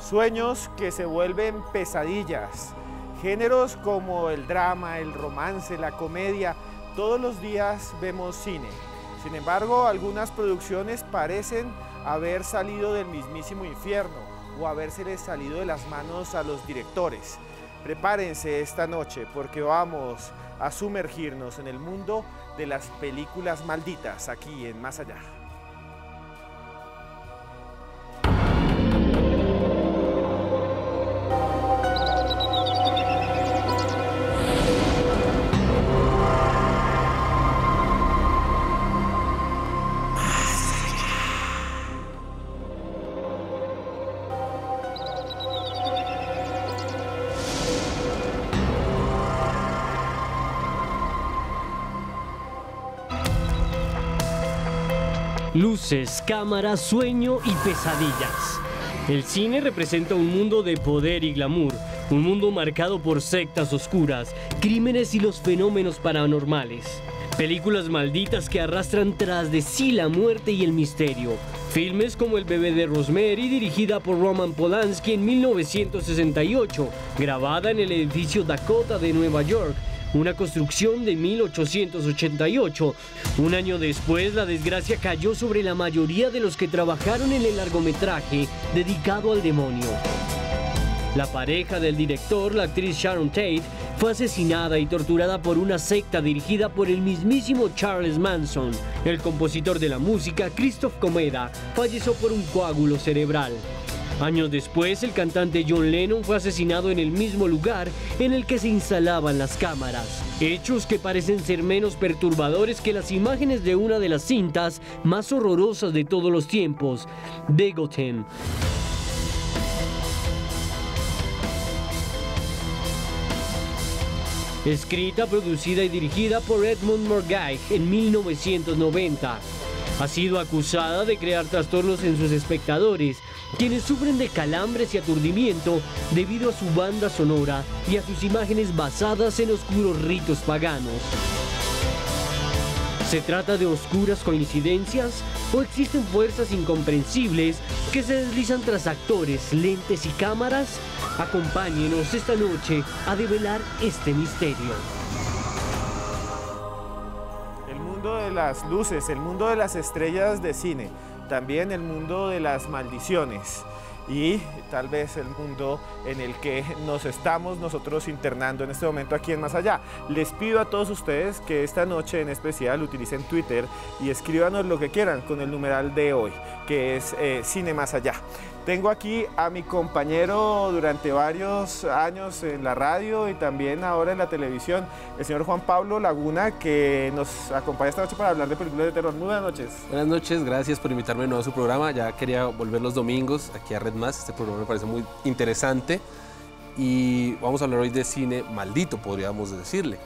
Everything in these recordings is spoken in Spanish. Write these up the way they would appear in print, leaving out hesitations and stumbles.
Sueños que se vuelven pesadillas. Géneros como el drama, el romance, la comedia, todos los días vemos cine. Sin embargo, algunas producciones parecen haber salido del mismísimo infierno o habérseles salido de las manos a los directores. Prepárense esta noche porque vamos a sumergirnos en el mundo de las películas malditas aquí en Más Allá. Luces, cámaras, sueño y pesadillas. El cine representa un mundo de poder y glamour, un mundo marcado por sectas oscuras, crímenes y los fenómenos paranormales. Películas malditas que arrastran tras de sí la muerte y el misterio. Filmes como El bebé de Rosemary, dirigida por Roman Polanski en 1968, grabada en el edificio Dakota de Nueva York, una construcción de 1888. Un año después, la desgracia cayó sobre la mayoría de los que trabajaron en el largometraje dedicado al demonio. La pareja del director, la actriz Sharon Tate, fue asesinada y torturada por una secta dirigida por el mismísimo Charles Manson. El compositor de la música, Christoph Komeda, falleció por un coágulo cerebral. Años después, el cantante John Lennon fue asesinado en el mismo lugar en el que se instalaban las cámaras. Hechos que parecen ser menos perturbadores que las imágenes de una de las cintas más horrorosas de todos los tiempos, Dagoten. Escrita, producida y dirigida por Edmund Morgay en 1990. Ha sido acusada de crear trastornos en sus espectadores, quienes sufren de calambres y aturdimiento debido a su banda sonora y a sus imágenes basadas en oscuros ritos paganos. ¿Se trata de oscuras coincidencias o existen fuerzas incomprensibles que se deslizan tras actores, lentes y cámaras? Acompáñenos esta noche a develar este misterio. El mundo de las luces, el mundo de las estrellas de cine, también el mundo de las maldiciones y tal vez el mundo en el que nos estamos nosotros internando en este momento aquí en Más Allá. Les pido a todos ustedes que esta noche en especial utilicen Twitter y escríbanos lo que quieran con el numeral de hoy, que es Cine Más Allá. Tengo aquí a mi compañero durante varios años en la radio y también ahora en la televisión, el señor Juan Pablo Laguna, que nos acompaña esta noche para hablar de películas de terror. Muy buenas noches. Buenas noches, gracias por invitarme de nuevo a su programa. Ya quería volver los domingos aquí a Red Más. Este programa me parece muy interesante y vamos a hablar hoy de cine maldito, podríamos decirle.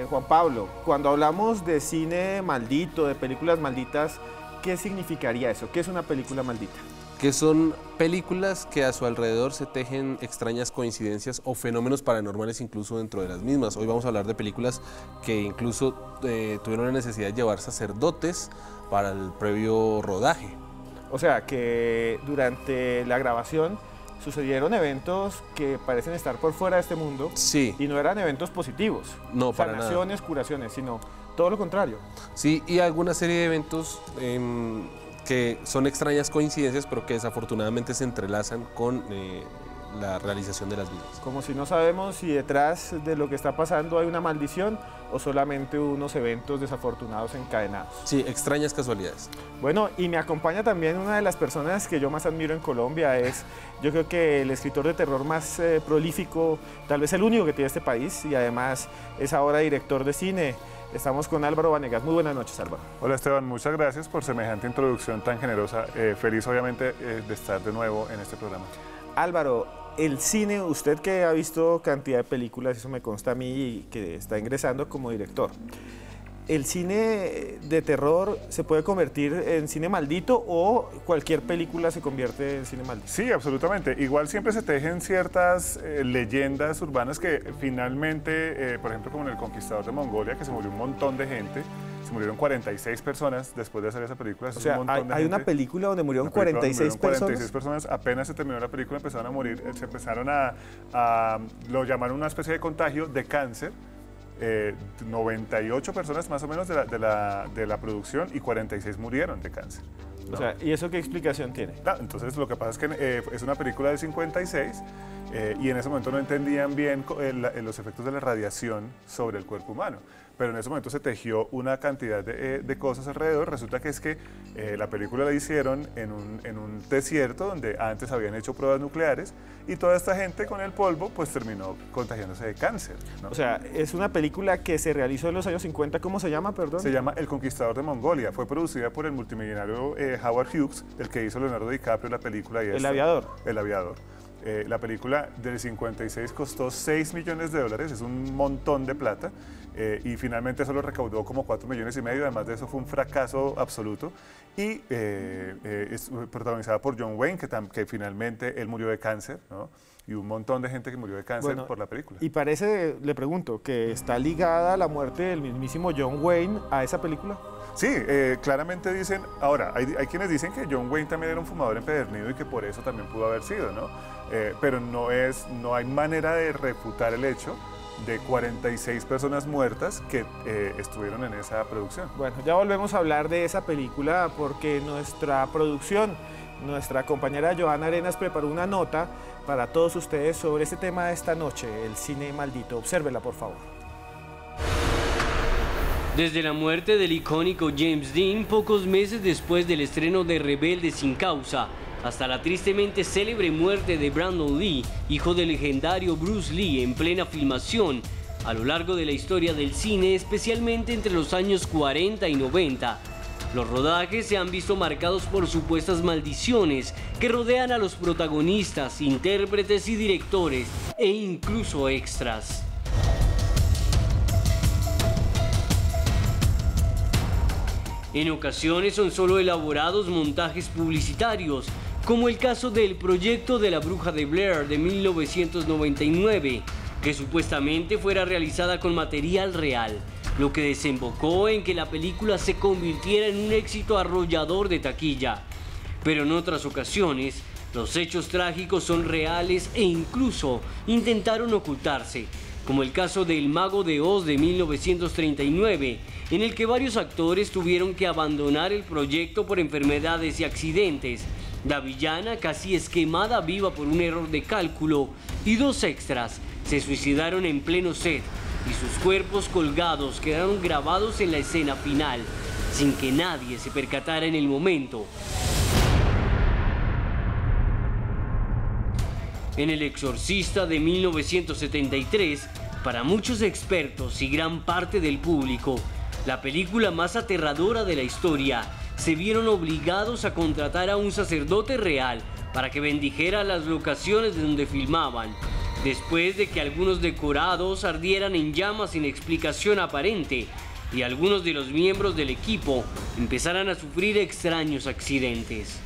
Juan Pablo, cuando hablamos de cine maldito, de películas malditas, ¿qué significaría eso? ¿Qué es una película maldita? Que son películas que a su alrededor se tejen extrañas coincidencias o fenómenos paranormales incluso dentro de las mismas. Hoy vamos a hablar de películas que incluso tuvieron la necesidad de llevar sacerdotes para el previo rodaje. O sea, que durante la grabación sucedieron eventos que parecen estar por fuera de este mundo. Sí. Y no eran eventos positivos. No, para nada. Sanaciones, curaciones, sino todo lo contrario. Sí, y alguna serie de eventos que son extrañas coincidencias, pero que desafortunadamente se entrelazan con la realización de las vidas. Como si no sabemos si detrás de lo que está pasando hay una maldición o solamente unos eventos desafortunados encadenados. Sí, extrañas casualidades. Bueno, y me acompaña también una de las personas que yo más admiro en Colombia, yo creo que el escritor de terror más prolífico, tal vez el único que tiene este país, y además es ahora director de cine. Estamos con Álvaro Vanegas. Muy buenas noches, Álvaro. Hola, Esteban. Muchas gracias por semejante introducción tan generosa. Feliz, obviamente, de estar de nuevo en este programa. Álvaro, el cine, usted que ha visto cantidad de películas, eso me consta a mí, y que está ingresando como director. ¿El cine de terror se puede convertir en cine maldito o cualquier película se convierte en cine maldito? Sí, absolutamente. Igual siempre se tejen ciertas leyendas urbanas que finalmente, por ejemplo, como en El Conquistador de Mongolia, que se murió un montón de gente, se murieron 46 personas después de hacer esa película. O sea, hay una película donde murieron 46 personas. Apenas se terminó la película, empezaron a morir, se empezaron lo llamaron una especie de contagio de cáncer. 98 personas más o menos de la producción y 46 murieron de cáncer, ¿no? O sea, ¿y eso qué explicación tiene? Entonces lo que pasa es que es una película del 56 y en ese momento no entendían bien los efectos de la radiación sobre el cuerpo humano. Pero en ese momento se tejió una cantidad de cosas alrededor. Resulta que es que la película la hicieron en un desierto donde antes habían hecho pruebas nucleares y toda esta gente con el polvo pues terminó contagiándose de cáncer, ¿no? O sea, es una película que se realizó en los años 50, ¿cómo se llama, perdón? Se llama El Conquistador de Mongolia. Fue producida por el multimillonario Howard Hughes, el que hizo Leonardo DiCaprio la película. El aviador. El aviador. La película del 56 costó $6 millones, es un montón de plata, y finalmente solo recaudó como 4,5 millones, además de eso fue un fracaso absoluto, y es protagonizada por John Wayne, que finalmente él murió de cáncer, ¿no? Y un montón de gente que murió de cáncer por la película. Y parece, le pregunto, que está ligada la muerte del mismísimo John Wayne a esa película. Sí, claramente dicen, ahora, hay quienes dicen que John Wayne también era un fumador empedernido y que por eso también pudo haber sido, ¿no? Pero no hay manera de refutar el hecho de 46 personas muertas que estuvieron en esa producción. Bueno, ya volvemos a hablar de esa película porque nuestra producción, nuestra compañera Joana Arenas preparó una nota para todos ustedes sobre este tema de esta noche, el cine maldito. Obsérvela, por favor. Desde la muerte del icónico James Dean, pocos meses después del estreno de Rebelde sin causa, hasta la tristemente célebre muerte de Brandon Lee, hijo del legendario Bruce Lee, en plena filmación, a lo largo de la historia del cine, especialmente entre los años 40 y 90, los rodajes se han visto marcados por supuestas maldiciones que rodean a los protagonistas, intérpretes y directores, e incluso extras. En ocasiones son solo elaborados montajes publicitarios, como el caso del proyecto de La Bruja de Blair de 1999, que supuestamente fuera realizada con material real, lo que desembocó en que la película se convirtiera en un éxito arrollador de taquilla. Pero en otras ocasiones, los hechos trágicos son reales e incluso intentaron ocultarse, como el caso de El Mago de Oz de 1939, en el que varios actores tuvieron que abandonar el proyecto por enfermedades y accidentes. La villana casi es quemada viva por un error de cálculo y 2 extras se suicidaron en pleno set y sus cuerpos colgados quedaron grabados en la escena final, sin que nadie se percatara en el momento. En El Exorcista de 1973, para muchos expertos y gran parte del público, la película más aterradora de la historia, se vieron obligados a contratar a un sacerdote real para que bendijera las locaciones de donde filmaban, después de que algunos decorados ardieran en llamas sin explicación aparente y algunos de los miembros del equipo empezaran a sufrir extraños accidentes.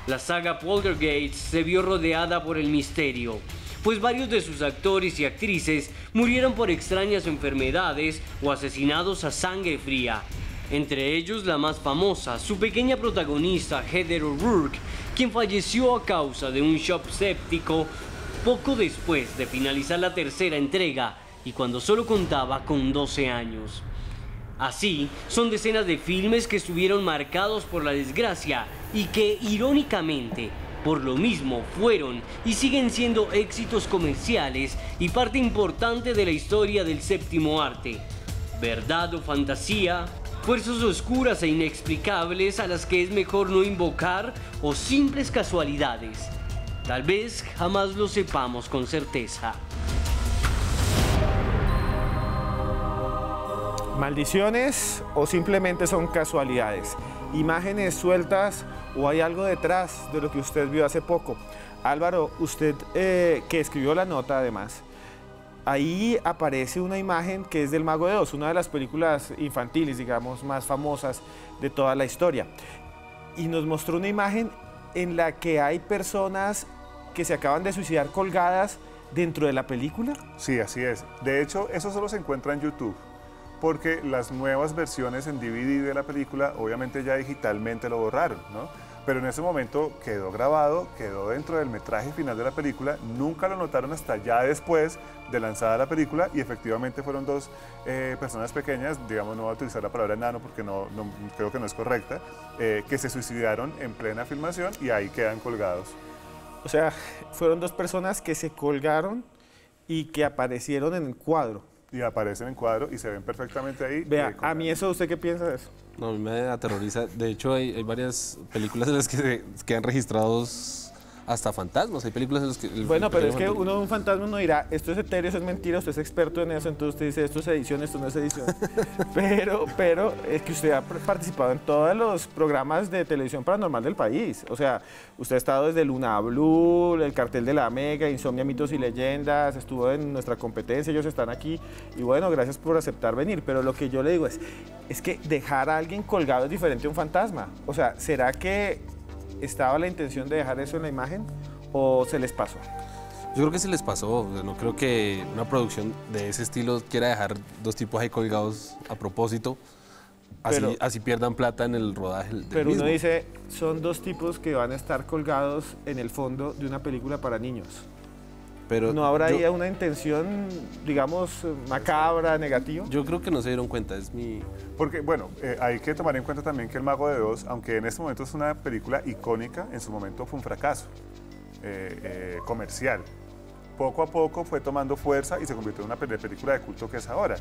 La saga Poltergeist se vio rodeada por el misterio, pues varios de sus actores y actrices murieron por extrañas enfermedades o asesinados a sangre fría. Entre ellos la más famosa, su pequeña protagonista Heather O'Rourke, quien falleció a causa de un shock séptico poco después de finalizar la tercera entrega y cuando solo contaba con 12 años. Así, son decenas de filmes que estuvieron marcados por la desgracia y que, irónicamente, por lo mismo fueron y siguen siendo éxitos comerciales y parte importante de la historia del séptimo arte. ¿Verdad o fantasía? Fuerzas oscuras e inexplicables a las que es mejor no invocar o simples casualidades. Tal vez jamás lo sepamos con certeza. ¿Maldiciones o simplemente son casualidades? ¿Imágenes sueltas o hay algo detrás de lo que usted vio hace poco? Álvaro, usted que escribió la nota además, ahí aparece una imagen que es del Mago de Oz, una de las películas infantiles, digamos, más famosas de toda la historia. Y nos mostró una imagen en la que hay personas que se acaban de suicidar colgadas dentro de la película. Sí, así es. De hecho, eso solo se encuentra en YouTube, porque las nuevas versiones en DVD de la película obviamente ya digitalmente lo borraron, ¿no? Pero en ese momento quedó grabado, quedó dentro del metraje final de la película, nunca lo notaron hasta ya después de lanzada la película y efectivamente fueron dos personas pequeñas, digamos, no voy a utilizar la palabra enano porque creo que no es correcta, que se suicidaron en plena filmación y ahí quedan colgados. O sea, fueron dos personas que se colgaron y que aparecieron en el cuadro. Y aparecen en cuadro y se ven perfectamente ahí. Vea, a mí eso, ¿usted qué piensa de eso? No, a mí me aterroriza. De hecho, hay varias películas en las que se quedan registrados hasta fantasmas. Hay películas en las que... Bueno, pero es que un fantasma no dirá, esto es etéreo, eso es mentira, usted es experto en eso, entonces usted dice, esto es edición, esto no es edición. pero es que usted ha participado en todos los programas de televisión paranormal del país. O sea, usted ha estado desde Luna Blue, El Cartel de la Mega, Insomnia, Mitos y Leyendas, estuvo en nuestra competencia, ellos están aquí. Y bueno, gracias por aceptar venir. Pero lo que yo le digo es que dejar a alguien colgado es diferente a un fantasma. O sea, ¿será que estaba la intención de dejar eso en la imagen o se les pasó? Yo creo que se les pasó. O sea, no creo que una producción de ese estilo quiera dejar dos tipos ahí colgados a propósito. Así pierdan plata en el rodaje del Pero mismo. uno dice, son dos tipos que van a estar colgados en el fondo de una película para niños. Pero ¿No habrá ahí una intención, digamos, macabra, negativa? Yo creo que no se dieron cuenta, es mi... Porque, bueno, hay que tomar en cuenta también que El Mago de Oz, aunque en este momento es una película icónica, en su momento fue un fracaso comercial. Poco a poco fue tomando fuerza y se convirtió en una película de culto que es ahora.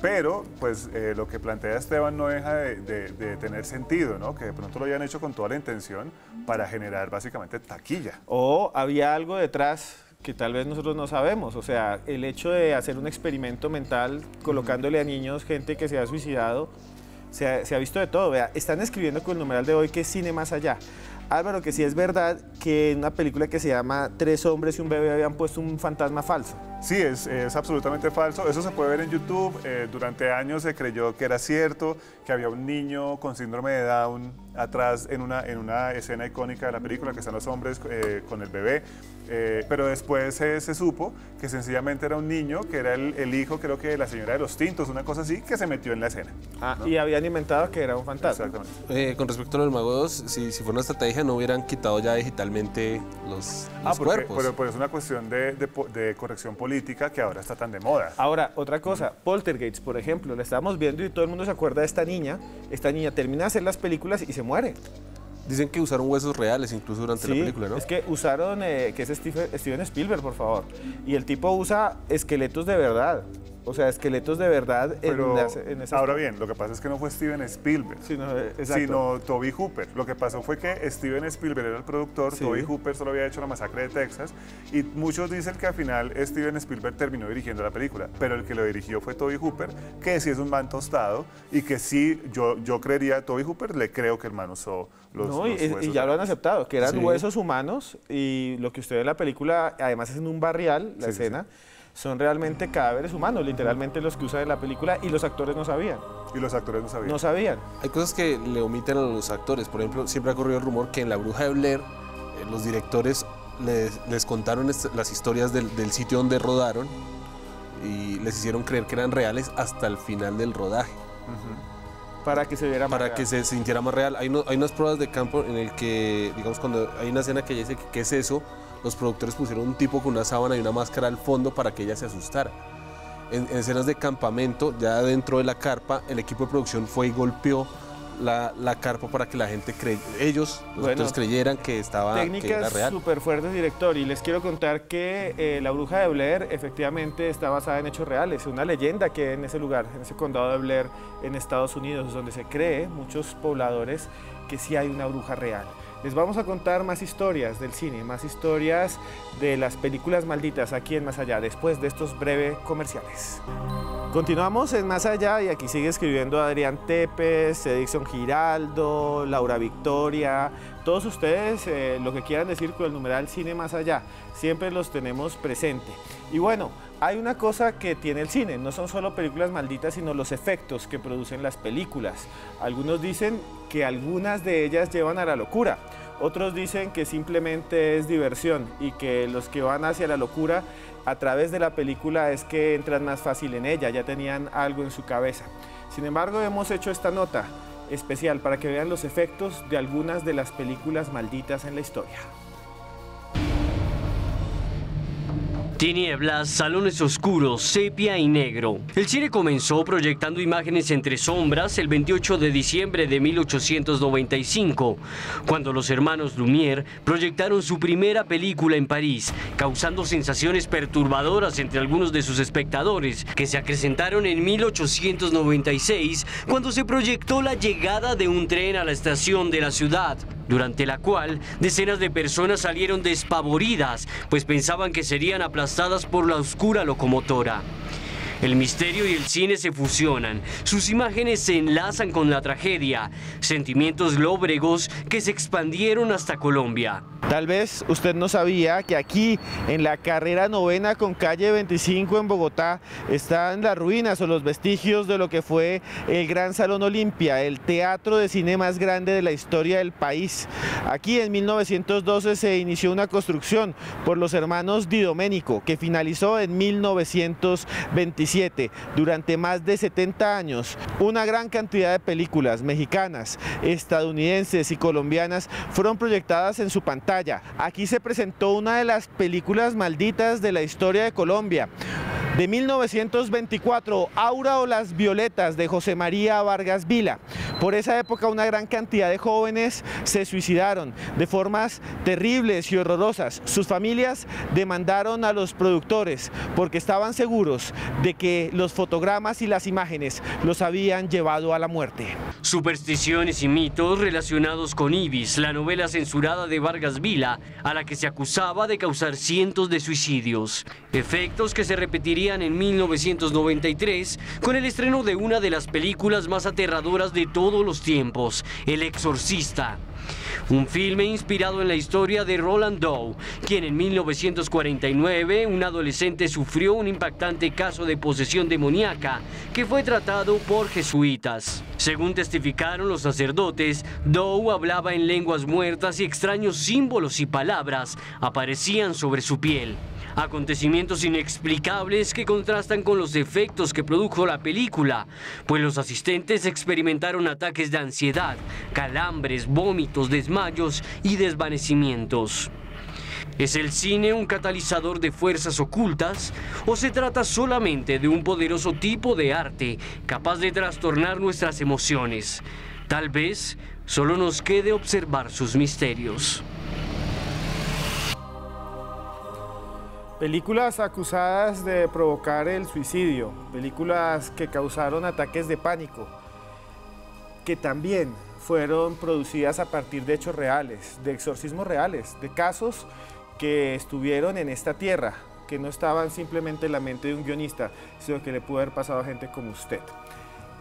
Pero, pues, lo que plantea Esteban no deja de tener sentido, ¿no? Que de pronto lo hayan hecho con toda la intención para generar básicamente taquilla. O había algo detrás que tal vez nosotros no sabemos. O sea, el hecho de hacer un experimento mental colocándole a niños gente que se ha suicidado, se ha visto de todo. Vea, están escribiendo con el numeral de hoy que es cine más allá. Álvaro, que sí es verdad que en una película que se llama Tres hombres y un bebé habían puesto un fantasma falso. Sí, es absolutamente falso. Eso se puede ver en YouTube. Durante años se creyó que era cierto, que había un niño con síndrome de Down atrás en una escena icónica de la película, que están los hombres con el bebé. Pero después se supo que sencillamente era un niño, que era el hijo, creo que de la señora de los tintos, una cosa así, que se metió en la escena. ¿No? Y habían inventado que era un fantasma. Exactamente. Con respecto a los Mago de Oz, si fuera una estrategia, no hubieran quitado ya digitalmente los cuerpos. Pero es una cuestión de corrección política que ahora está tan de moda. Ahora, otra cosa, Poltergeist, por ejemplo, la estábamos viendo y todo el mundo se acuerda de esta niña. Esta niña termina de hacer las películas y se muere. Dicen que usaron huesos reales incluso durante la película, ¿no? Es que usaron, que es Steven Spielberg, por favor. Y el tipo usa esqueletos de verdad. O sea, esqueletos de verdad en esa... Ahora bien, lo que pasa es que no fue Steven Spielberg, sino Tobe Hooper. Lo que pasó fue que Steven Spielberg era el productor, sí. Tobe Hooper solo había hecho La Masacre de Texas, y muchos dicen que al final Steven Spielberg terminó dirigiendo la película, pero el que lo dirigió fue Tobe Hooper, que sí es un man tostado, y que sí, yo creería a Tobe Hooper, le creo que el man usó los huesos. Y ya lo han aceptado, que eran huesos humanos, y lo que usted ve en la película, además es en un barrial, la escena, son realmente cadáveres humanos, literalmente los que usan en la película, y los actores no sabían. Y los actores no sabían. No sabían. Hay cosas que le omiten a los actores. Por ejemplo, siempre ha corrido el rumor que en La Bruja de Blair los directores les contaron las historias del sitio donde rodaron y les hicieron creer que eran reales hasta el final del rodaje. Para que se viera más real. Para que se sintiera más real. Hay unas pruebas de campo en el que, digamos, cuando hay una escena que ella dice que ¿qué es eso?, los productores pusieron un tipo con una sábana y una máscara al fondo para que ella se asustara. En escenas de campamento, ya dentro de la carpa, el equipo de producción fue y golpeó la carpa para que la gente los actores creyeran que era real. Técnicas súper fuertes, director. Y les quiero contar que La Bruja de Blair efectivamente está basada en hechos reales. Una leyenda que en ese lugar, en ese condado de Blair, en Estados Unidos, donde se cree, muchos pobladores, que sí hay una bruja real. Les vamos a contar más historias del cine, más historias de las películas malditas aquí en Más Allá, después de estos breves comerciales. Continuamos en Más Allá y aquí sigue escribiendo Adrián Tepes, Edison Giraldo, Laura Victoria, todos ustedes lo que quieran decir con el numeral Cine Más Allá, siempre los tenemos presente. Y bueno, hay una cosa que tiene el cine, no son solo películas malditas, sino los efectos que producen las películas. Algunos dicen que algunas de ellas llevan a la locura. Otros dicen que simplemente es diversión y que los que van hacia la locura a través de la película es que entran más fácil en ella, ya tenían algo en su cabeza. Sin embargo, hemos hecho esta nota especial para que vean los efectos de algunas de las películas malditas en la historia. Tinieblas, salones oscuros, sepia y negro. El cine comenzó proyectando imágenes entre sombras el 28 de diciembre de 1895, cuando los hermanos Lumière proyectaron su primera película en París, causando sensaciones perturbadoras entre algunos de sus espectadores, que se acrecentaron en 1896, cuando se proyectó la llegada de un tren a la estación de la ciudad, durante la cual decenas de personas salieron despavoridas, pues pensaban que serían aplastadas por la oscura locomotora. El misterio y el cine se fusionan, sus imágenes se enlazan con la tragedia, sentimientos lóbregos que se expandieron hasta Colombia. Tal vez usted no sabía que aquí, en la carrera 9ª con calle 25 en Bogotá, están las ruinas o los vestigios de lo que fue el Gran Salón Olimpia, el teatro de cine más grande de la historia del país. Aquí en 1912 se inició una construcción por los hermanos Di Domenico, que finalizó en 1927. Durante más de 70 años, una gran cantidad de películas mexicanas, estadounidenses y colombianas fueron proyectadas en su pantalla. Aquí se presentó una de las películas malditas de la historia de Colombia. De 1924, Aura o las Violetas, de José María Vargas Vila. Por esa época una gran cantidad de jóvenes se suicidaron de formas terribles y horrorosas. Sus familias demandaron a los productores porque estaban seguros de que los fotogramas y las imágenes los habían llevado a la muerte. Supersticiones y mitos relacionados con Ibis, la novela censurada de Vargas Vila, a la que se acusaba de causar cientos de suicidios. Efectos que se repetirían en 1993 con el estreno de una de las películas más aterradoras de todos los tiempos, El Exorcista. Un filme inspirado en la historia de Roland Doe, quien en 1949, un adolescente, sufrió un impactante caso de posesión demoníaca que fue tratado por jesuitas. Según testificaron los sacerdotes, Doe hablaba en lenguas muertas y extraños símbolos y palabras aparecían sobre su piel. Acontecimientos inexplicables que contrastan con los efectos que produjo la película, pues los asistentes experimentaron ataques de ansiedad, calambres, vómitos, desmayos y desvanecimientos. ¿Es el cine un catalizador de fuerzas ocultas o se trata solamente de un poderoso tipo de arte capaz de trastornar nuestras emociones? Tal vez solo nos quede observar sus misterios. Películas acusadas de provocar el suicidio, películas que causaron ataques de pánico, que también fueron producidas a partir de hechos reales, de exorcismos reales, de casos que estuvieron en esta tierra, que no estaban simplemente en la mente de un guionista, sino que le pudo haber pasado a gente como usted.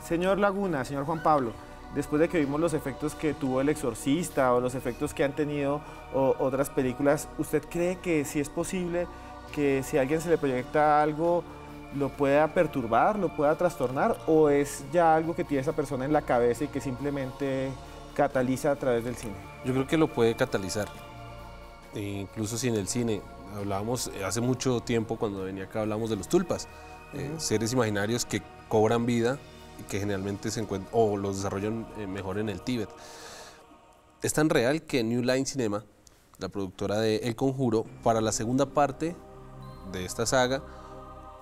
Señor Laguna, señor Juan Pablo, después de que vimos los efectos que tuvo El Exorcista o los efectos que han tenido otras películas, ¿usted cree que sí es posible que si a alguien se le proyecta algo lo pueda perturbar, lo pueda trastornar, o es ya algo que tiene esa persona en la cabeza y que simplemente cataliza a través del cine? Yo creo que lo puede catalizar, incluso si en el cine hablábamos hace mucho tiempo, cuando venía acá hablamos de los tulpas, seres imaginarios que cobran vida y que generalmente se encuentran o los desarrollan mejor en el Tíbet. Es tan real que New Line Cinema, la productora de El Conjuro, para la segunda parte de esta saga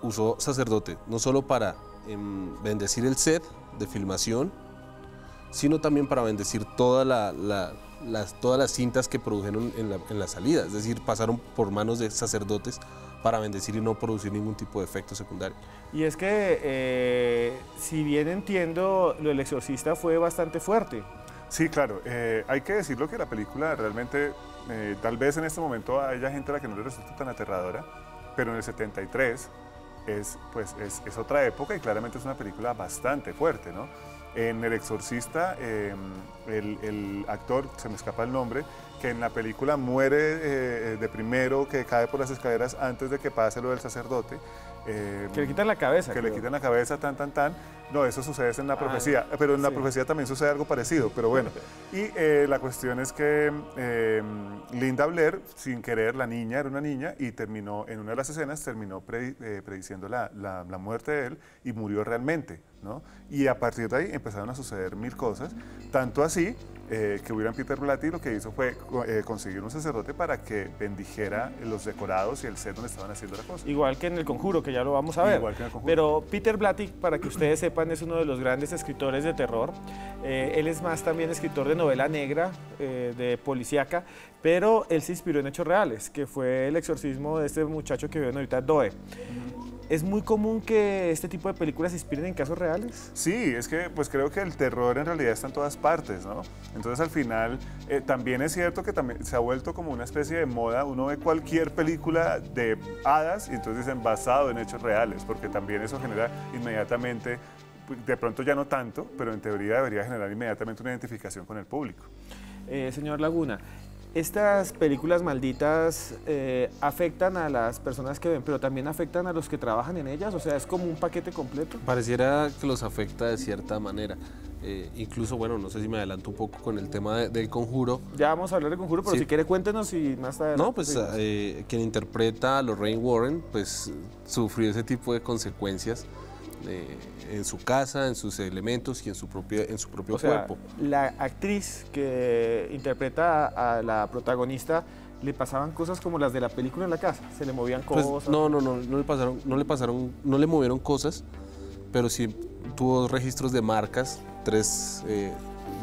usó sacerdote, no solo para bendecir el set de filmación, sino también para bendecir todas las cintas que produjeron en la salida, es decir, pasaron por manos de sacerdotes para bendecir y no producir ningún tipo de efecto secundario. Y es que, si bien entiendo, lo del Exorcista fue bastante fuerte. Sí, claro, hay que decirlo que la película realmente, tal vez en este momento haya gente a la que no le resulta tan aterradora, pero en el 73 es otra época y claramente es una película bastante fuerte, ¿no? En El Exorcista, el actor, se me escapa el nombre, que en la película muere de primero, que cae por las escaleras antes de que pase lo del sacerdote, Que le quitan la cabeza. Que le quitan la cabeza, tan. No, eso sucede en la profecía, pero en la profecía también sucede algo parecido, pero bueno. Y la cuestión es que Linda Blair, sin querer, la niña era una niña y terminó, en una de las escenas, terminó prediciendo la muerte de él y murió realmente, ¿no? Y a partir de ahí empezaron a suceder mil cosas, tanto así que William Peter Blatty lo que hizo fue conseguir un sacerdote para que bendijera los decorados y el set donde estaban haciendo la cosa. Igual que en El Conjuro, que ya lo vamos a ver. Igual que en El Conjuro. Pero Peter Blatty, para que ustedes sepan, es uno de los grandes escritores de terror. Él es más también escritor de novela negra, de policíaca, pero él se inspiró en hechos reales, que fue el exorcismo de este muchacho que ven ahorita, Doe. ¿Es muy común que este tipo de películas se inspiren en casos reales? Sí, es que pues creo que el terror en realidad está en todas partes, ¿no? Entonces al final también es cierto que también se ha vuelto como una especie de moda. Uno ve cualquier película de hadas y entonces dicen basado en hechos reales, porque también eso genera inmediatamente, de pronto ya no tanto, pero en teoría debería generar inmediatamente una identificación con el público. Señor Laguna, estas películas malditas afectan a las personas que ven, pero también afectan a los que trabajan en ellas, o sea, es como un paquete completo. Pareciera que los afecta de cierta manera. Incluso, bueno, no sé si me adelanto un poco con el tema del Conjuro. Ya vamos a hablar del Conjuro, pero sí. Si quiere cuéntenos y más tarde. No, pues quien interpreta a Lorraine Warren, pues sufrió ese tipo de consecuencias en su casa, en sus elementos y en su propio cuerpo. La actriz que interpreta a la protagonista, ¿le pasaban cosas como las de la película en la casa? ¿Se le movían cosas? Pues, no le movieron cosas, pero sí tuvo registros de marcas, 3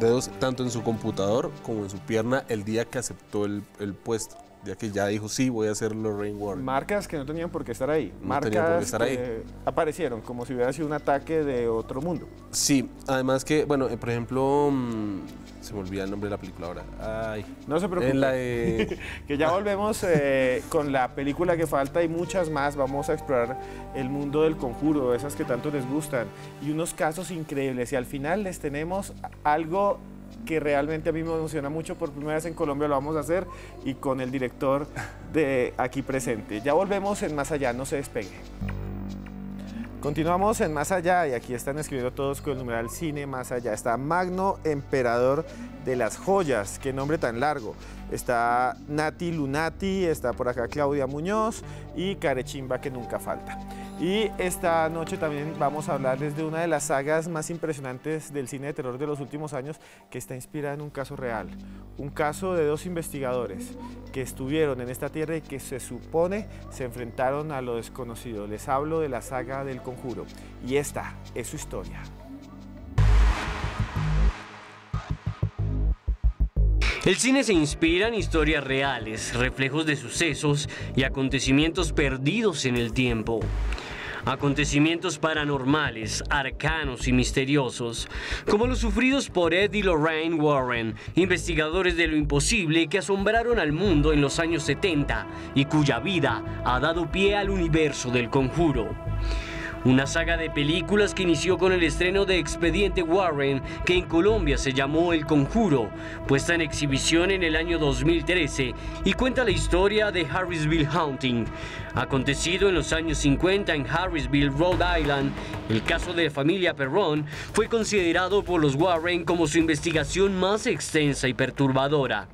dedos, tanto en su computador como en su pierna, el día que aceptó el puesto. Ya que ya dijo, sí, voy a ser Lorraine Warren. Marcas que no tenían por qué estar ahí. No Marcas tenían por qué estar ahí. Aparecieron como si hubiera sido un ataque de otro mundo. Sí, además que, bueno, por ejemplo, se me olvida el nombre de la película ahora. Ay, no se preocupe. En la de... que ya volvemos con la película que falta y muchas más. Vamos a explorar el mundo del Conjuro, esas que tanto les gustan. Y unos casos increíbles. Y al final les tenemos algo que realmente a mí me emociona mucho. Por primera vez en Colombia lo vamos a hacer y con el director de aquí presente. Ya volvemos en Más Allá, no se despegue. Continuamos en Más Allá y aquí están escribiendo todos con el numeral Cine Más Allá. Está Magno Emperador de las Joyas, qué nombre tan largo. Está Nati Lunati, está por acá Claudia Muñoz y Carechimba, que nunca falta. Y esta noche también vamos a hablarles de una de las sagas más impresionantes del cine de terror de los últimos años, que está inspirada en un caso real. Un caso de 2 investigadores que estuvieron en esta tierra y que se supone se enfrentaron a lo desconocido. Les hablo de la saga del Conjuro y esta es su historia. El cine se inspira en historias reales, reflejos de sucesos y acontecimientos perdidos en el tiempo. Acontecimientos paranormales, arcanos y misteriosos, como los sufridos por Ed y Lorraine Warren, investigadores de lo imposible que asombraron al mundo en los años 70 y cuya vida ha dado pie al universo del Conjuro. Una saga de películas que inició con el estreno de Expediente Warren, que en Colombia se llamó El Conjuro, puesta en exhibición en el año 2013 y cuenta la historia de Harrisville Haunting. Acontecido en los años 50 en Harrisville, Rhode Island, el caso de la familia Perron fue considerado por los Warren como su investigación más extensa y perturbadora,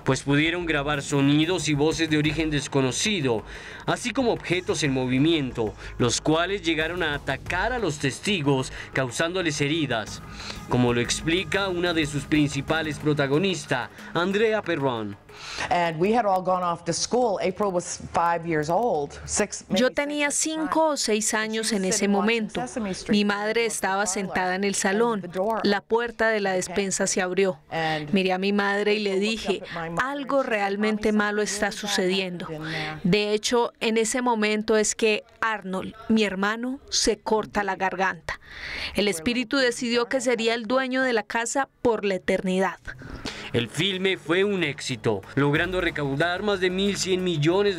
pues pudieron grabar sonidos y voces de origen desconocido, así como objetos en movimiento, los cuales llegaron a atacar a los testigos, causándoles heridas, como lo explica una de sus principales protagonistas, Andrea Perron. Yo tenía 5 o 6 años en ese momento. Mi madre estaba sentada en el salón. La puerta de la despensa se abrió. Miré a mi madre y le dije, algo realmente malo está sucediendo. De hecho, en ese momento es que Arnold, mi hermano, se corta la garganta. El espíritu decidió que sería el dueño de la casa por la eternidad. El filme fue un éxito, logrando recaudar más de $1.100 millones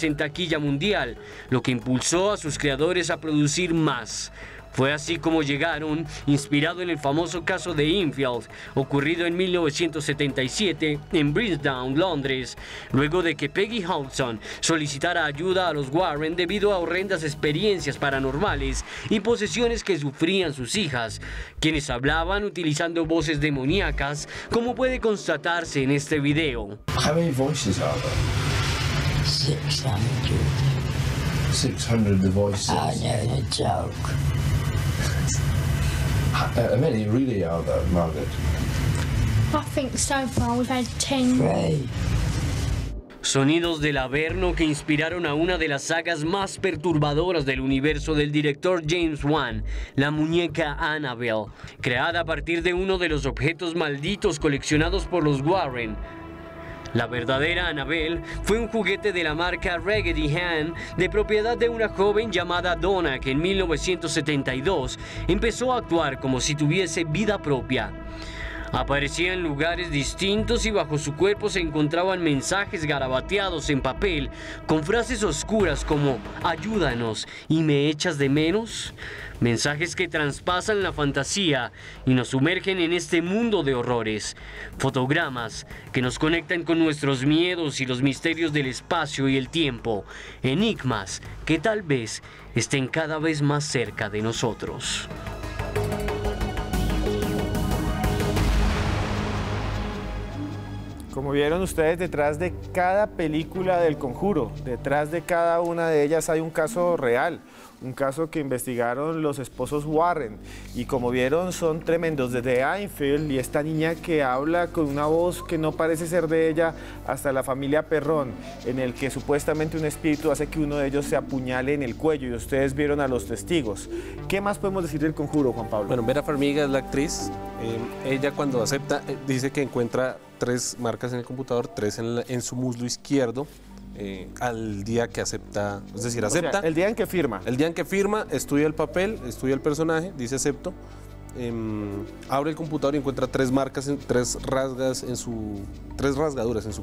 en taquilla mundial, lo que impulsó a sus creadores a producir más. Fue así como llegaron, inspirado en el famoso caso de Enfield, ocurrido en 1977 en Bridgetown, Londres, luego de que Peggy Hudson solicitara ayuda a los Warren debido a horrendas experiencias paranormales y posesiones que sufrían sus hijas, quienes hablaban utilizando voces demoníacas, como puede constatarse en este video. How many voices are there? 600. 600 the voices. I know the joke. How many really are there, Margaret? I think so far we've had 10. Three. Sonidos del Averno que inspiraron a una de las sagas más perturbadoras del universo del director James Wan, la muñeca Annabelle, creada a partir de uno de los objetos malditos coleccionados por los Warren. La verdadera Annabelle fue un juguete de la marca Raggedy Ann, de propiedad de una joven llamada Donna, que en 1972 empezó a actuar como si tuviese vida propia. Aparecía en lugares distintos y bajo su cuerpo se encontraban mensajes garabateados en papel con frases oscuras como «Ayúdanos» y «¿Me echas de menos?». Mensajes que traspasan la fantasía y nos sumergen en este mundo de horrores. Fotogramas que nos conectan con nuestros miedos y los misterios del espacio y el tiempo. Enigmas que tal vez estén cada vez más cerca de nosotros. Como vieron ustedes, detrás de cada película del Conjuro, detrás de cada una de ellas hay un caso real, un caso que investigaron los esposos Warren, y como vieron son tremendos, desde Enfield y esta niña que habla con una voz que no parece ser de ella, hasta la familia Perrón, en el que supuestamente un espíritu hace que uno de ellos se apuñale en el cuello, y ustedes vieron a los testigos. ¿Qué más podemos decir del Conjuro, Juan Pablo? Bueno, Vera Farmiga es la actriz. Ella cuando acepta, dice que encuentra 3 marcas en el computador, 3 en su muslo izquierdo, al día que acepta, es decir, acepta. O sea, el día en que firma. El día en que firma, estudia el papel, estudia el personaje, dice acepto, abre el computador y encuentra 3 marcas, 3 rasgaduras en su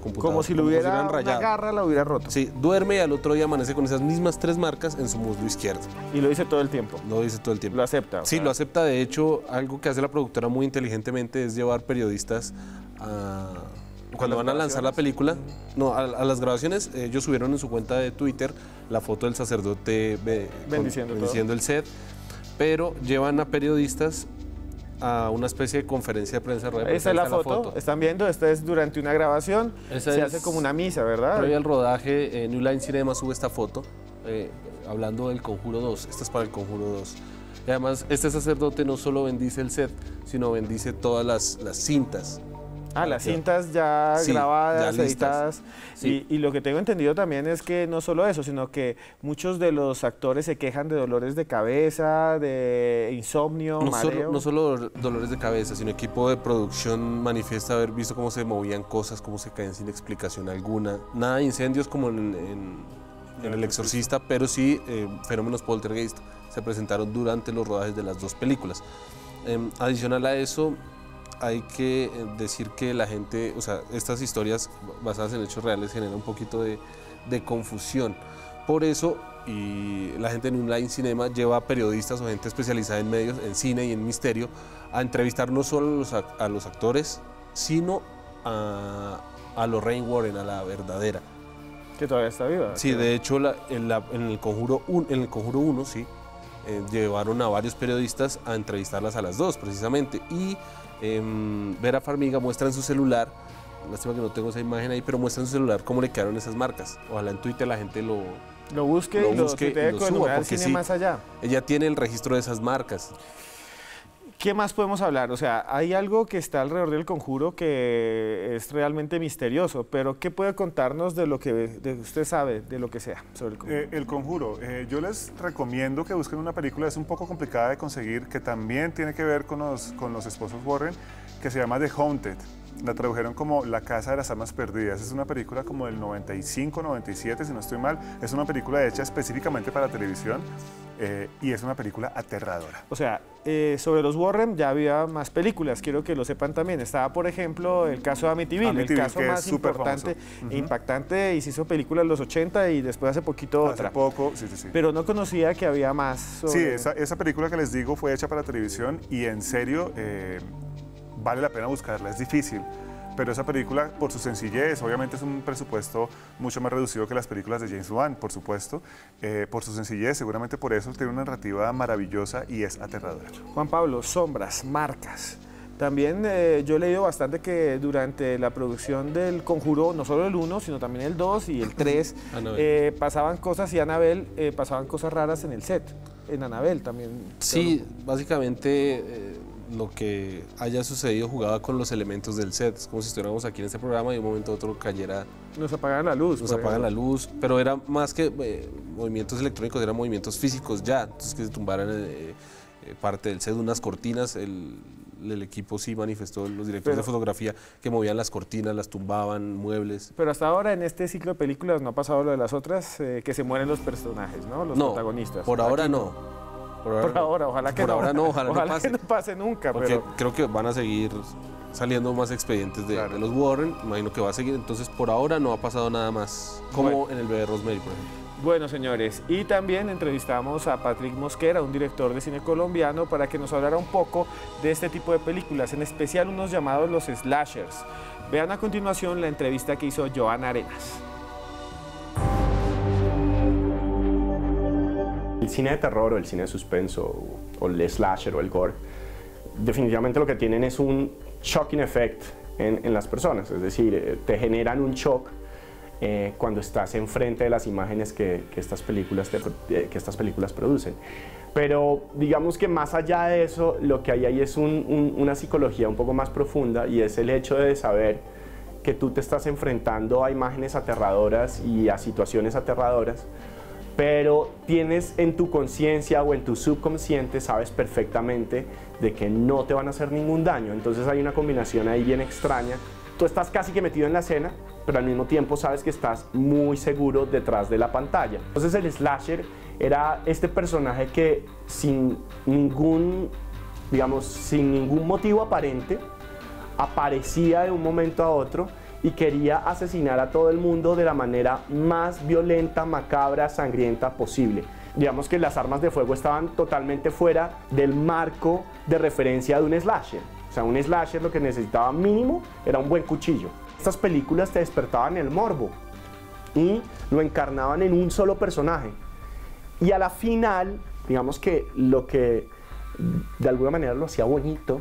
computador. Como si lo hubiera una garra, la hubiera roto. Sí, duerme y al otro día amanece con esas mismas 3 marcas en su muslo izquierdo. Y lo dice todo el tiempo. Lo dice todo el tiempo. Lo acepta. Sí, lo acepta. De hecho, algo que hace la productora muy inteligentemente es llevar periodistas cuando van a lanzar la película, a las grabaciones. Ellos subieron en su cuenta de Twitter la foto del sacerdote bendiciendo el set, pero llevan a periodistas a una especie de conferencia de prensa. Esa es la foto. Están viendo, esta es durante una grabación, se hace como una misa, ¿verdad? Previo al rodaje, New Line Cinema sube esta foto, hablando del Conjuro 2, esta es para el Conjuro 2. Y además, este sacerdote no solo bendice el set, sino bendice todas las cintas. Las cintas ya grabadas, ya editadas. Sí. Y lo que tengo entendido también es que no solo eso, sino que muchos de los actores se quejan de dolores de cabeza, de insomnio, mareo. No solo dolores de cabeza, sino equipo de producción manifiesta haber visto cómo se movían cosas, cómo se caen sin explicación alguna. Nada de incendios como en El Exorcista, pero sí fenómenos poltergeist se presentaron durante los rodajes de las 2 películas. Adicional a eso, hay que decir que la gente, o sea, estas historias basadas en hechos reales generan un poquito de confusión. Por eso, y la gente en New Line Cinema lleva a periodistas o gente especializada en medios, en cine y en misterio, a entrevistar no solo a los actores, sino a Lorraine Warren, a la verdadera. Que todavía está viva. Sí, de hecho, en el Conjuro 1, sí, llevaron a varios periodistas a entrevistarlas a las 2, precisamente. Y Vera Farmiga muestra en su celular, lástima que no tengo esa imagen ahí, pero muestra en su celular cómo le quedaron esas marcas. Ojalá en Twitter la gente lo busque y lo suba, porque sí, más allá. Ella tiene el registro de esas marcas. ¿Qué más podemos hablar? O sea, hay algo que está alrededor del Conjuro que es realmente misterioso, pero ¿qué puede contarnos de lo que usted sabe, de lo que sea sobre el Conjuro? El Conjuro, yo les recomiendo que busquen una película, es un poco complicada de conseguir, que también tiene que ver con los esposos Warren, que se llama The Haunted. la tradujeron como La Casa de las Almas Perdidas. Es una película como del 95, 97, si no estoy mal. Es una película hecha específicamente para televisión y es una película aterradora. O sea, sobre los Warren ya había más películas, quiero que lo sepan también. Estaba, por ejemplo, el caso de Amityville, el caso más importante e impactante, y se hizo película en los 80 y después hace poquito otra. Hace poco, sí. Pero no conocía que había más sobre... Sí, esa película que les digo fue hecha para televisión y en serio vale la pena buscarla, es difícil. Pero esa película, por su sencillez, obviamente es un presupuesto mucho más reducido que las películas de James Wan, por supuesto. Por su sencillez, seguramente por eso tiene una narrativa maravillosa y es aterradora. Juan Pablo, sombras, marcas. También yo he leído bastante que durante la producción del Conjuro, no solo el 1, sino también el 2 y el 3, pasaban cosas y Annabelle, pasaban cosas raras en el set. En Annabelle también. Sí, básicamente... lo que haya sucedido jugaba con los elementos del set. Es como si estuviéramos aquí en este programa y de un momento a otro cayera... Nos apagan la luz. Nos apagan la luz, pero era más que movimientos electrónicos, eran movimientos físicos ya. Entonces que se tumbaran parte del set, unas cortinas, el equipo sí manifestó, los directores de fotografía, que movían las cortinas, las tumbaban, muebles. Pero hasta ahora en este ciclo de películas no ha pasado lo de las otras, que se mueren los personajes, ¿no? Los protagonistas. Por ahora no. Por ahora, ojalá que no. Ojalá que no pase nunca. Porque creo que van a seguir saliendo más expedientes de los Warren, imagino que va a seguir, entonces por ahora no ha pasado nada más, como en El bebé Rosemary, por ejemplo. Bueno, señores, y también entrevistamos a Patrick Mosquera, un director de cine colombiano, para que nos hablara un poco de este tipo de películas, en especial unos llamados los slashers. Vean a continuación la entrevista que hizo Joana Arenas. El cine de terror o el cine de suspenso o el slasher o el gore definitivamente lo que tienen es un shocking effect en las personas, es decir, te generan un shock cuando estás enfrente de las imágenes que estas películas producen. Pero digamos que más allá de eso, lo que hay ahí es una psicología un poco más profunda, y es el hecho de saber que tú te estás enfrentando a imágenes aterradoras y a situaciones aterradoras, pero tienes en tu conciencia o en tu subconsciente, sabes perfectamente de que no te van a hacer ningún daño. Entonces hay una combinación ahí bien extraña. Tú estás casi que metido en la escena, pero al mismo tiempo sabes que estás muy seguro detrás de la pantalla. Entonces el slasher era este personaje que sin ningún motivo aparente aparecía de un momento a otro y quería asesinar a todo el mundo de la manera más violenta, macabra, sangrienta posible. Digamos que las armas de fuego estaban totalmente fuera del marco de referencia de un slasher. O sea, un slasher lo que necesitaba mínimo era un buen cuchillo. Estas películas te despertaban el morbo y lo encarnaban en un solo personaje. Y a la final, digamos que lo que de alguna manera lo hacía bonito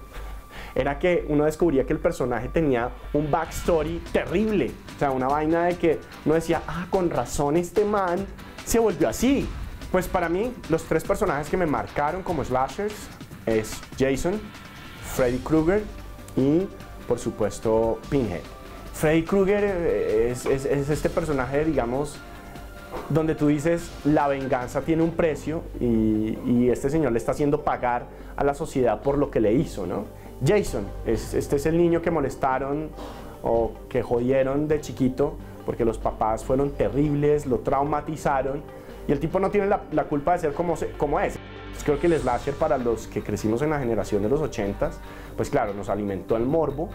era que uno descubría que el personaje tenía un backstory terrible. O sea, una vaina de que uno decía, con razón este man se volvió así. Pues para mí, los tres personajes que me marcaron como slashers es Jason, Freddy Krueger y, por supuesto, Pinhead. Freddy Krueger es este personaje, digamos, donde tú dices, la venganza tiene un precio y este señor le está haciendo pagar a la sociedad por lo que le hizo, ¿no? Jason, este es el niño que molestaron o que jodieron de chiquito porque los papás fueron terribles, lo traumatizaron y el tipo no tiene la culpa de ser como es. Creo que el slasher, para los que crecimos en la generación de los 80s, pues claro, nos alimentó el morbo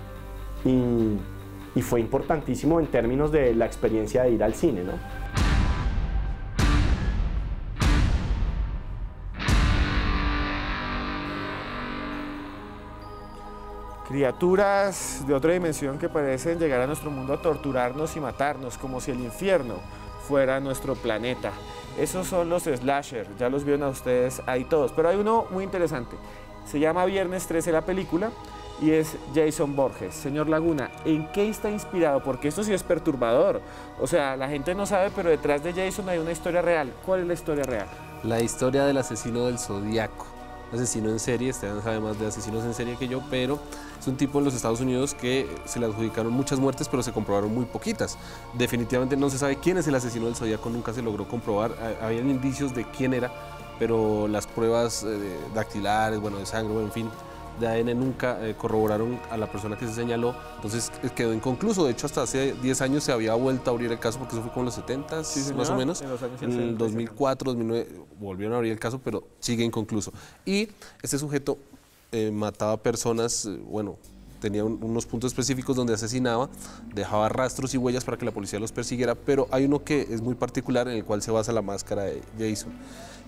y fue importantísimo en términos de la experiencia de ir al cine, ¿no? Criaturas de otra dimensión que parecen llegar a nuestro mundo a torturarnos y matarnos, como si el infierno fuera nuestro planeta. Esos son los slasher, ya los vieron a ustedes ahí todos. Pero hay uno muy interesante, se llama Viernes 13 la película y es Jason Borges. Señor Laguna, ¿en qué está inspirado? Porque esto sí es perturbador. O sea, la gente no sabe, pero detrás de Jason hay una historia real. ¿Cuál es la historia real? La historia del asesino del Zodíaco. Asesino en serie, Esteban sabe más de asesinos en serie que yo, pero es un tipo en los Estados Unidos que se le adjudicaron muchas muertes, pero se comprobaron muy poquitas. Definitivamente no se sabe quién es el asesino del Zodíaco, nunca se logró comprobar. Habían indicios de quién era, pero las pruebas dactilares, bueno, de sangre, en fin, de ADN nunca corroboraron a la persona que se señaló, entonces quedó inconcluso. De hecho, hasta hace 10 años se había vuelto a abrir el caso, porque eso fue como en los 70, sí, más o menos. En los años en el 2004, 2009 volvieron a abrir el caso, pero sigue inconcluso. Y este sujeto mataba personas, bueno, tenía unos puntos específicos donde asesinaba, dejaba rastros y huellas para que la policía los persiguiera, pero hay uno que es muy particular en el cual se basa la máscara de Jason.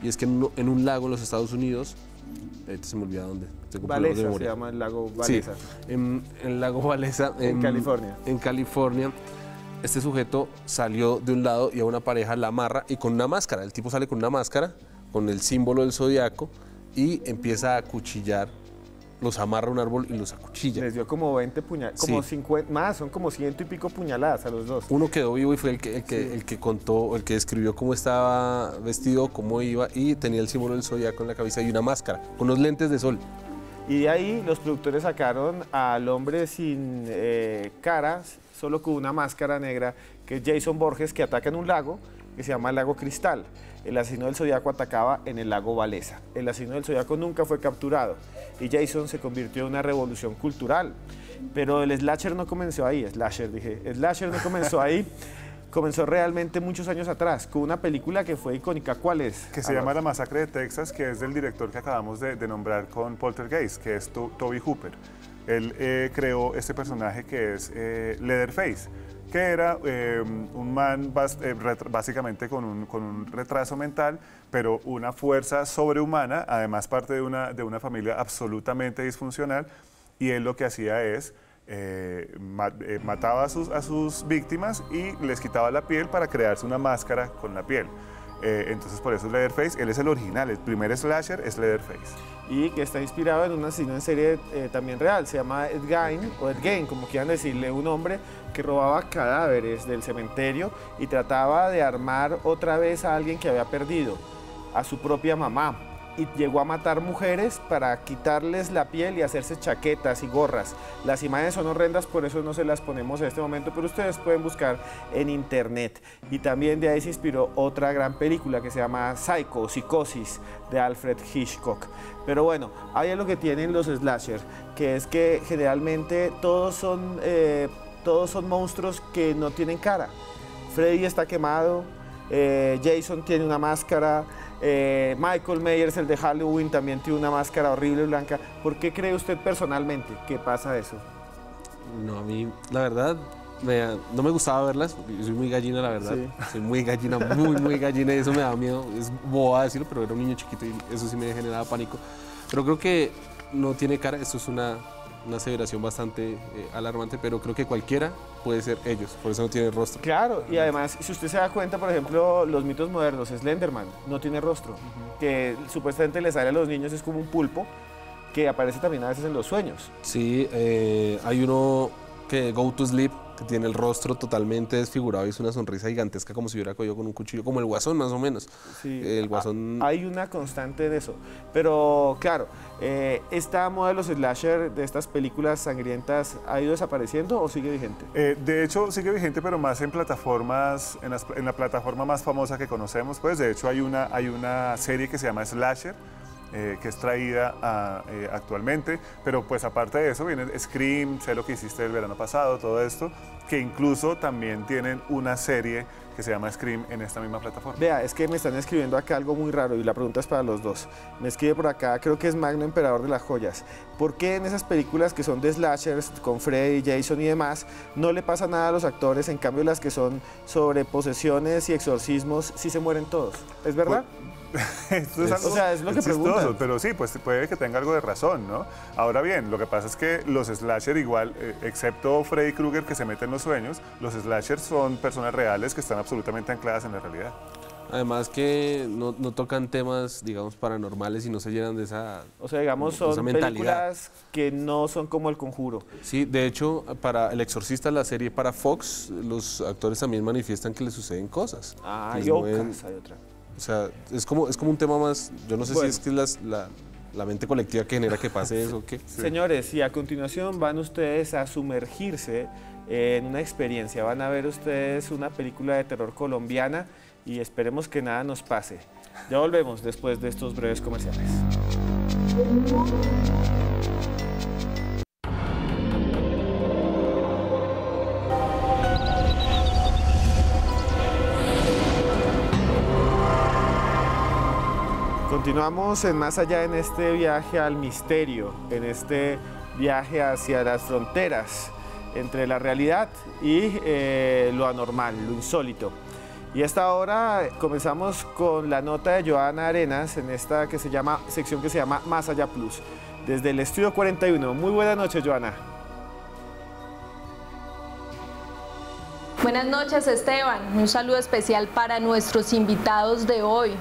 Y es que en un lago en los Estados Unidos, se me olvida dónde. Valesa se llama el lago Valesa. Sí, en el lago Valesa. En California. En California, este sujeto salió de un lado y a una pareja la amarra y con una máscara. El tipo sale con una máscara, con el símbolo del zodiaco y empieza a acuchillar. Los amarra a un árbol y los acuchilla. Les dio como 20 puñaladas, como 50, más, son como 100 y pico puñaladas a los dos. Uno quedó vivo y fue el que contó, el que describió cómo estaba vestido, cómo iba y tenía el símbolo del zodiaco en la cabeza y una máscara, con unos lentes de sol. Y de ahí los productores sacaron al hombre sin cara, solo con una máscara negra, que es Jason Borges, que ataca en un lago que se llama el lago Cristal. El asesino del Zodíaco atacaba en el lago Valesa. El asesino del Zodíaco nunca fue capturado y Jason se convirtió en una revolución cultural. Pero el slasher no comenzó ahí, slasher no comenzó ahí, comenzó realmente muchos años atrás, con una película que fue icónica. ¿Cuál es? Que se llama La Masacre de Texas, que es del director que acabamos de nombrar con Poltergeist, que es Tobe Hooper. Él creó este personaje que es Leatherface, que era un man básicamente con un retraso mental, pero una fuerza sobrehumana, además parte de una familia absolutamente disfuncional, y él lo que hacía es mataba a sus víctimas y les quitaba la piel para crearse una máscara con la piel. Entonces por eso es Leatherface, él es el original, el primer slasher es Leatherface. Y que está inspirado en un asesino en serie también real, se llama Ed Gein, o Ed Gein, como quieran decirle, un hombre que robaba cadáveres del cementerio y trataba de armar otra vez a alguien que había perdido, a su propia mamá. Y llegó a matar mujeres para quitarles la piel y hacerse chaquetas y gorras. Las imágenes son horrendas, por eso no se las ponemos en este momento, pero ustedes pueden buscar en internet. Y también de ahí se inspiró otra gran película que se llama Psycho, Psicosis, de Alfred Hitchcock. Pero bueno, ahí es lo que tienen los slasher, que es que generalmente todos son monstruos que no tienen cara. Freddy está quemado, Jason tiene una máscara, Michael Myers, el de Halloween, también tiene una máscara horrible blanca. ¿Por qué cree usted personalmente que pasa eso? No, a mí, la verdad, no me gustaba verlas, porque yo soy muy gallina, la verdad. Sí. Soy muy gallina, muy gallina, y eso me da miedo. Es boba decirlo, pero era un niño chiquito y eso sí me generaba pánico. Pero creo que no tiene cara, esto es una aseveración bastante alarmante, pero creo que cualquiera puede ser ellos, por eso no tiene rostro. Claro, y además, si usted se da cuenta, por ejemplo, los mitos modernos, Slenderman no tiene rostro, que supuestamente le sale a los niños, es como un pulpo, que aparece también a veces en los sueños. Sí, hay uno que Go to Sleep, que tiene el rostro totalmente desfigurado y es una sonrisa gigantesca como si hubiera cogido con un cuchillo, como el Guasón más o menos. Sí, el Guasón... Hay una constante de eso, pero claro, ¿esta moda de los slasher, de estas películas sangrientas, ha ido desapareciendo o sigue vigente? De hecho sigue vigente, pero más en plataformas, en la plataforma más famosa que conocemos, pues de hecho hay una serie que se llama Slasher, que es traída actualmente, pero pues aparte de eso viene Scream, Sé lo que hiciste el verano pasado, todo esto, que incluso también tienen una serie que se llama Scream en esta misma plataforma. Vea, es que me están escribiendo acá algo muy raro y la pregunta es para los dos. Me escribe por acá, creo que es Magno Emperador de las Joyas. ¿Por qué en esas películas que son de slashers, con Freddy, Jason y demás, no le pasa nada a los actores, en cambio las que son sobre posesiones y exorcismos, sí se mueren todos? ¿Es verdad? Esto es algo, o sea, es lo que preguntan. Pero sí, pues puede que tenga algo de razón, ¿no? Ahora bien, lo que pasa es que los slasher igual, excepto Freddy Krueger que se mete en los sueños, los slashers son personas reales que están absolutamente ancladas en la realidad. Además que no tocan temas, digamos, paranormales y no se llenan de esa O sea, digamos, son películas que no son como El Conjuro. Sí, de hecho, para El Exorcista, la serie para Fox, los actores también manifiestan que les suceden cosas. Ah, y Ocas, hay otra. O sea, es como un tema más, yo no sé si es que es la mente colectiva que genera que pase eso o qué. Sí. Señores, y a continuación van ustedes a sumergirse en una experiencia, van a ver ustedes una película de terror colombiana y esperemos que nada nos pase. Ya volvemos después de estos breves comerciales. Continuamos en Más Allá en este viaje al misterio, en este viaje hacia las fronteras entre la realidad y lo anormal, lo insólito. Y a esta hora comenzamos con la nota de Joana Arenas en esta sección que se llama Más Allá Plus, desde el Estudio 41. Muy buenas noches, Joana. Buenas noches, Esteban. Un saludo especial para nuestros invitados de hoy.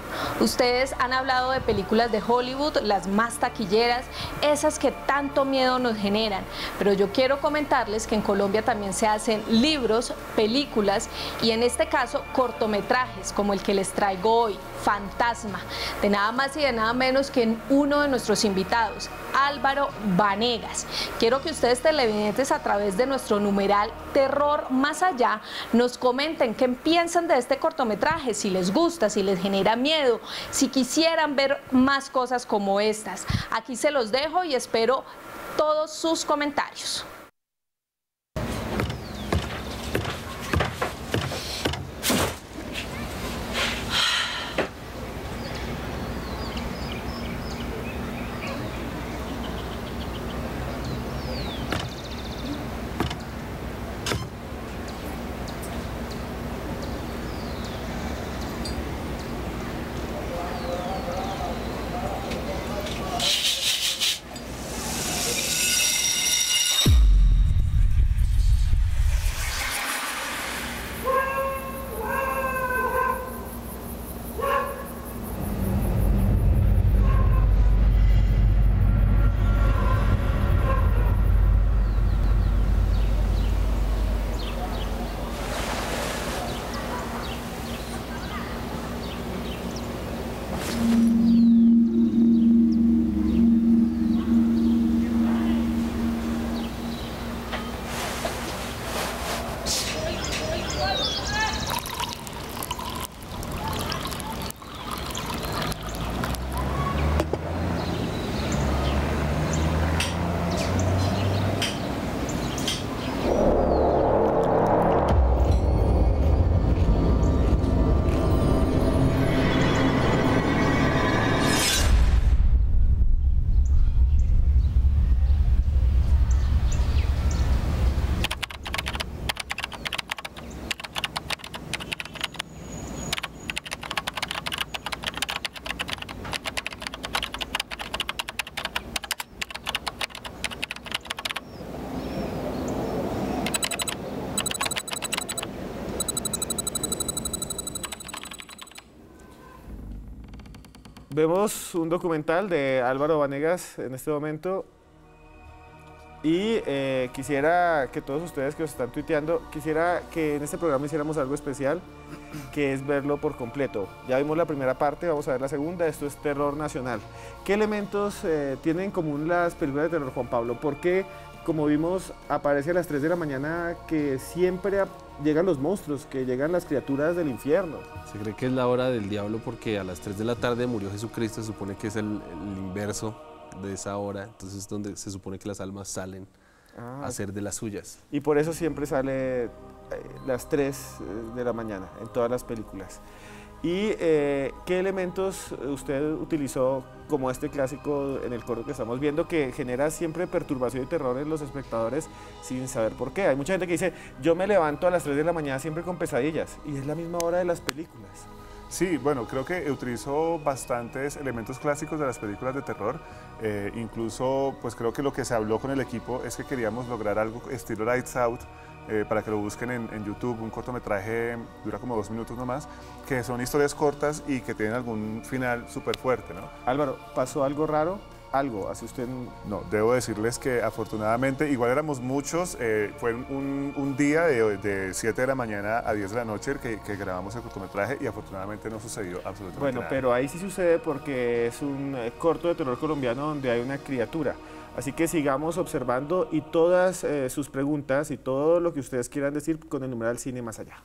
Ustedes han hablado de películas de Hollywood, las más taquilleras, esas que tanto miedo nos generan. Pero yo quiero comentarles que en Colombia también se hacen libros, películas y en este caso cortometrajes, como el que les traigo hoy, Fantasma, de nada más y de nada menos que uno de nuestros invitados, Álvaro Vanegas. Quiero que ustedes televidentes a través de nuestro numeral Terror Más Allá nos comenten qué piensan de este cortometraje, si les gusta, si les genera miedo, si quisieran ver más cosas como estas. Aquí se los dejo y espero todos sus comentarios. Vemos un documental de Álvaro Vanegas en este momento y quisiera que todos ustedes que os están tuiteando, quisiera que en este programa hiciéramos algo especial, que es verlo por completo. Ya vimos la primera parte, vamos a ver la segunda. Esto es terror nacional. ¿Qué elementos tienen en común las películas de terror, Juan Pablo? ¿Por qué, como vimos, aparece a las 3 de la mañana que siempre llegan los monstruos, que llegan las criaturas del infierno? Se cree que es la hora del diablo porque a las 3 de la tarde murió Jesucristo, se supone que es el inverso de esa hora, entonces es donde se supone que las almas salen a hacer de las suyas. Y por eso siempre sale las 3 de la mañana en todas las películas. ¿Y qué elementos usted utilizó como este clásico en el corto que estamos viendo, que genera siempre perturbación y terror en los espectadores sin saber por qué? Hay mucha gente que dice, yo me levanto a las 3 de la mañana siempre con pesadillas, y es la misma hora de las películas. Sí, bueno, creo que utilizó bastantes elementos clásicos de las películas de terror. Incluso, pues creo que lo que se habló con el equipo es que queríamos lograr algo estilo Lights Out, para que lo busquen en YouTube, un cortometraje, dura como 2 minutos nomás, que son historias cortas y que tienen algún final súper fuerte, ¿no? Álvaro, ¿pasó algo raro? ¿Algo? ¿Hace usted? No, debo decirles que afortunadamente, igual éramos muchos, fue un día de 7 de la mañana a 10 de la noche que grabamos el cortometraje y afortunadamente no sucedió absolutamente nada. Pero ahí sí sucede porque es un corto de terror colombiano donde hay una criatura. Así que sigamos observando y todas sus preguntas y todo lo que ustedes quieran decir con el numeral Cine Más Allá.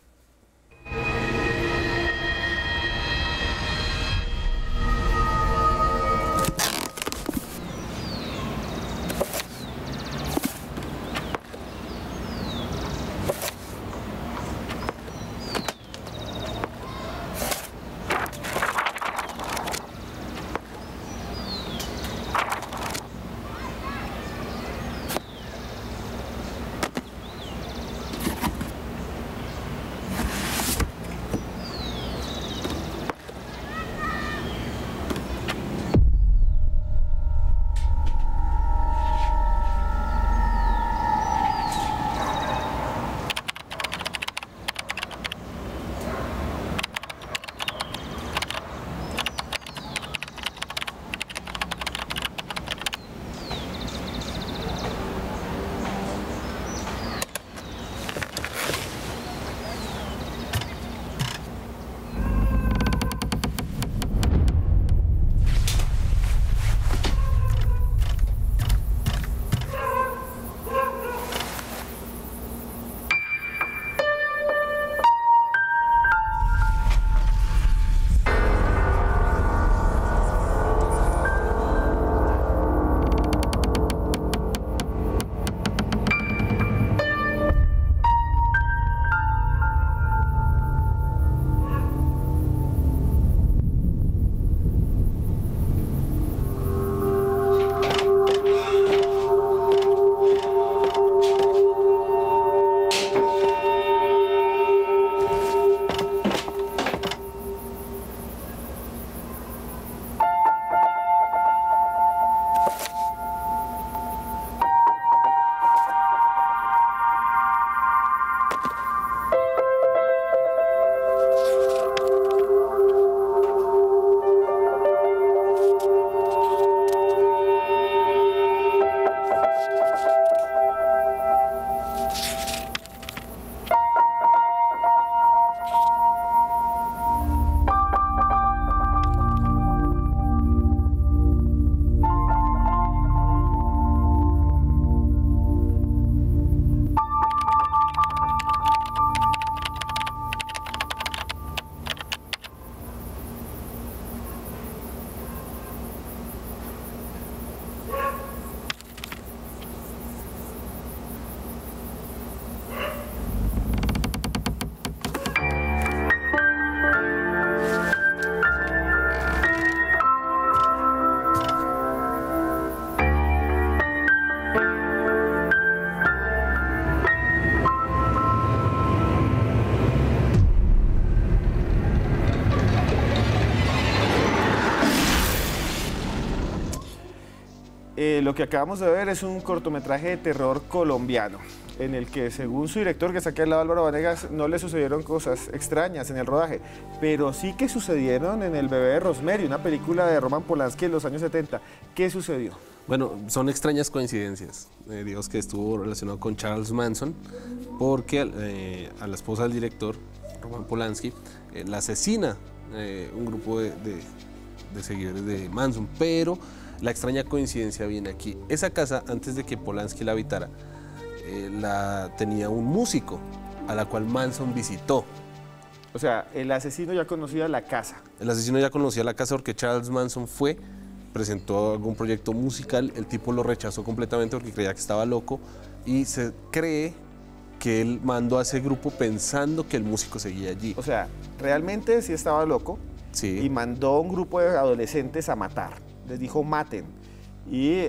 Lo que acabamos de ver es un cortometraje de terror colombiano, en el que, según su director, que está aquí al lado, Álvaro Vanegas, no le sucedieron cosas extrañas en el rodaje, pero sí que sucedieron en El bebé de Rosemary, una película de Roman Polanski en los años 70. ¿Qué sucedió? Bueno, son extrañas coincidencias. Digamos que estuvo relacionado con Charles Manson, porque a la esposa del director, Roman Polanski, la asesina un grupo de seguidores de Manson, pero la extraña coincidencia viene aquí. Esa casa, antes de que Polanski la habitara, la tenía un músico a la cual Manson visitó. O sea, el asesino ya conocía la casa. El asesino ya conocía la casa porque Charles Manson presentó algún proyecto musical, el tipo lo rechazó completamente porque creía que estaba loco y se cree que él mandó a ese grupo pensando que el músico seguía allí. O sea, realmente sí estaba loco, sí, y mandó a un grupo de adolescentes a matar. Les dijo, maten. Y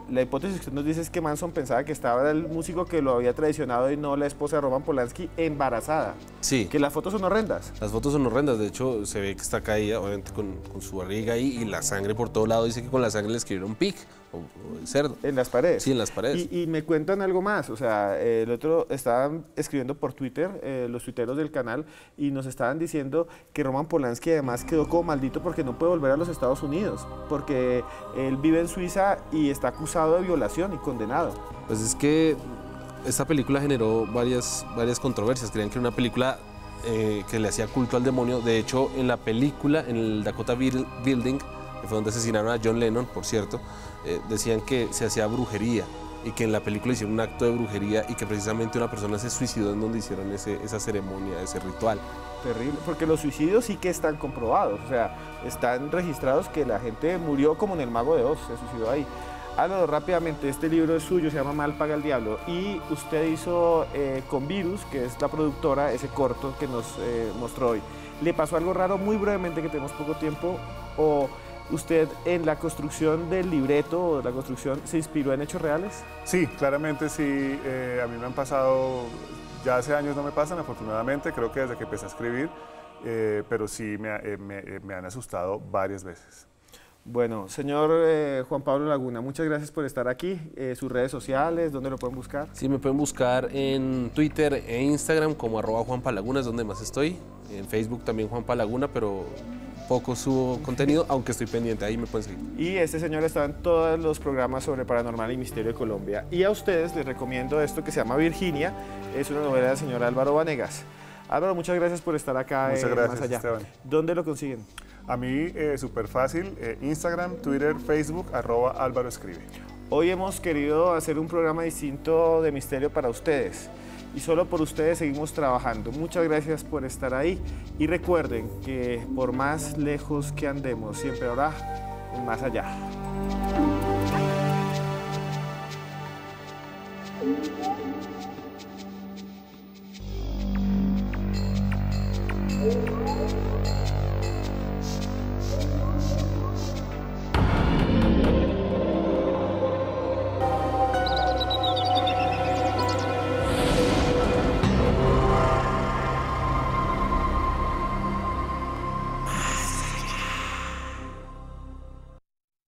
la hipótesis que usted nos dice es que Manson pensaba que estaba el músico que lo había traicionado y no la esposa de Roman Polanski embarazada. Sí. Que las fotos son horrendas. Las fotos son horrendas, de hecho se ve que está caída, obviamente con su barriga ahí y la sangre por todo lado. Dice que con la sangre le escribieron pig o cerdo. En las paredes. Sí, en las paredes. Y me cuentan algo más, o sea, el otro estaban escribiendo por Twitter, los tuiteros del canal, y nos estaban diciendo que Roman Polanski además quedó como maldito porque no puede volver a los Estados Unidos, porque él vive en Suiza y está acusado de violación y condenado. Pues es que esta película generó varias controversias. Creían que era una película que le hacía culto al demonio. De hecho, en la película, en el Dakota Building, que fue donde asesinaron a John Lennon, por cierto, decían que se hacía brujería y que en la película hicieron un acto de brujería y que precisamente una persona se suicidó en donde hicieron esa ceremonia, ese ritual. Terrible, porque los suicidios sí que están comprobados, o sea, están registrados que la gente murió como en El Mago de Oz, se suicidó ahí. Álvaro, rápidamente, este libro es suyo, se llama Mal paga el diablo, y usted hizo con Virus, que es la productora, ese corto que nos mostró hoy. ¿Le pasó algo raro, muy brevemente, que tenemos poco tiempo, o usted en la construcción del libreto o de la construcción se inspiró en hechos reales? Sí, claramente sí, a mí me han pasado, ya hace años no me pasan, afortunadamente, creo que desde que empecé a escribir, pero sí me han asustado varias veces. Bueno, señor Juan Pablo Laguna, muchas gracias por estar aquí. Sus redes sociales, ¿dónde lo pueden buscar? Sí, me pueden buscar en Twitter e Instagram como @JuanpaLaguna, es donde más estoy. En Facebook también Juanpa Laguna, pero poco subo contenido, aunque estoy pendiente, ahí me pueden seguir. Y este señor está en todos los programas sobre paranormal y misterio de Colombia. Y a ustedes les recomiendo esto que se llama Virginia, es una novela del señor Álvaro Vanegas. Álvaro, muchas gracias por estar acá. Muchas gracias, Más Allá. Esteban. ¿Dónde lo consiguen? A mí, súper fácil, Instagram, Twitter, Facebook, @Álvaro Escribe. Hoy hemos querido hacer un programa distinto de misterio para ustedes. Y solo por ustedes seguimos trabajando. Muchas gracias por estar ahí. Y recuerden que por más lejos que andemos, siempre habrá un más allá.